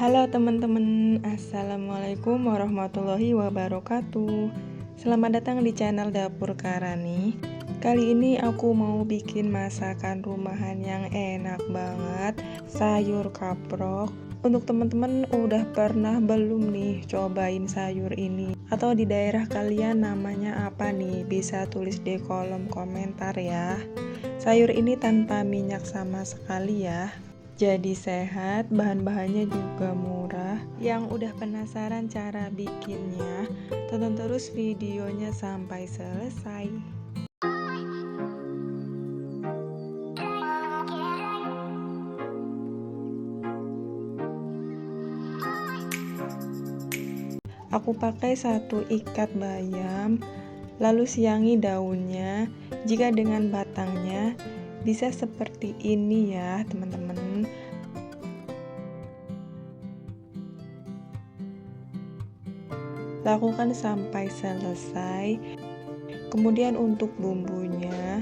Halo teman-teman, Assalamualaikum warahmatullahi wabarakatuh. Selamat datang di channel Dapur Karani. Kali ini aku mau bikin masakan rumahan yang enak banget, sayur kaprok. Untuk teman-teman udah pernah belum nih cobain sayur ini? Atau di daerah kalian namanya apa nih? Bisa tulis di kolom komentar ya. Sayur ini tanpa minyak sama sekali ya. Jadi sehat, bahan-bahannya juga murah. Yang udah penasaran cara bikinnya, tonton terus videonya sampai selesai. Aku pakai 1 ikat bayam, lalu siangi daunnya. Jika dengan batangnya, bisa seperti ini ya teman-teman. Lakukan sampai selesai. Kemudian untuk bumbunya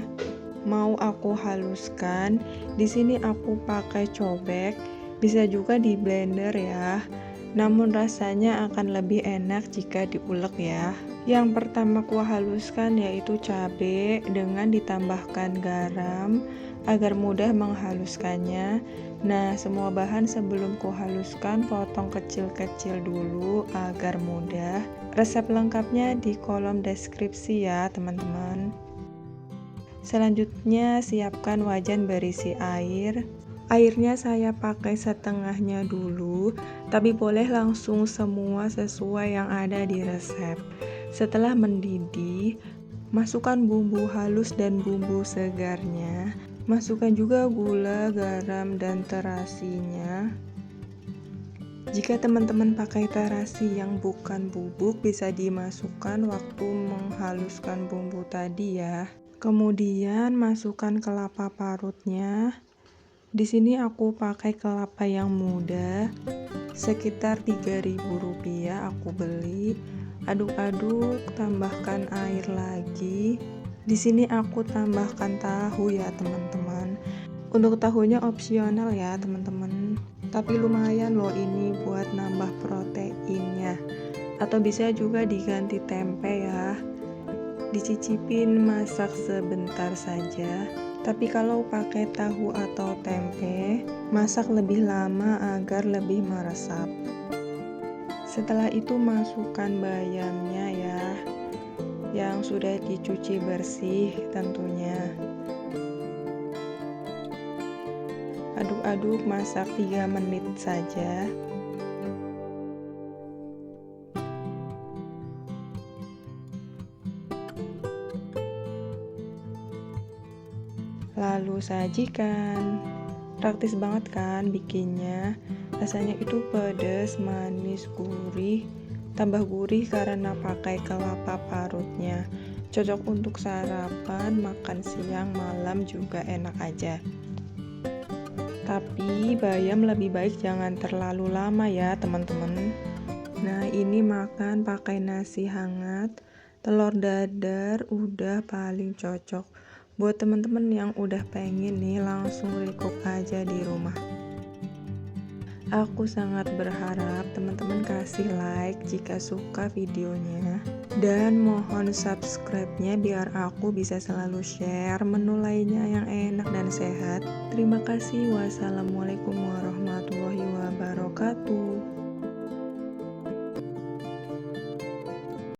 mau aku haluskan. Di sini aku pakai cobek, bisa juga di blender ya. Namun rasanya akan lebih enak jika diulek ya. Yang pertama ku haluskan yaitu cabai dengan ditambahkan garam agar mudah menghaluskannya. Nah, semua bahan sebelum ku haluskan potong kecil-kecil dulu agar mudah. Resep lengkapnya di kolom deskripsi ya teman-teman. Selanjutnya siapkan wajan berisi air. Airnya saya pakai setengahnya dulu, tapi boleh langsung semua sesuai yang ada di resep. Setelah mendidih, masukkan bumbu halus dan bumbu segarnya. Masukkan juga gula, garam, dan terasinya. Jika teman-teman pakai terasi yang bukan bubuk, bisa dimasukkan waktu menghaluskan bumbu tadi ya. Kemudian masukkan kelapa parutnya. Di sini aku pakai kelapa yang muda, sekitar Rp3.000 aku beli. Aduk-aduk, tambahkan air lagi. Di sini aku tambahkan tahu ya teman-teman. Untuk tahunya opsional ya teman-teman. Tapi lumayan loh ini buat nambah proteinnya. Atau bisa juga diganti tempe ya. Dicicipin masak sebentar saja. Tapi kalau pakai tahu atau tempe, masak lebih lama agar lebih meresap. Setelah itu masukkan bayamnya ya, yang sudah dicuci bersih tentunya. Aduk-aduk, masak 3 menit saja. Lalu sajikan. Praktis banget kan bikinnya. Rasanya itu pedas, manis, gurih. Tambah gurih karena pakai kelapa parutnya. Cocok untuk sarapan, makan siang, malam juga enak aja. Tapi bayam lebih baik jangan terlalu lama ya teman-teman. Nah, ini makan pakai nasi hangat, telur dadar udah paling cocok. Buat teman-teman yang udah pengen nih langsung recook aja di rumah. Aku sangat berharap teman-teman kasih like jika suka videonya. Dan mohon subscribe-nya biar aku bisa selalu share menu lainnya yang enak dan sehat. Terima kasih. Wassalamualaikum warahmatullahi wabarakatuh.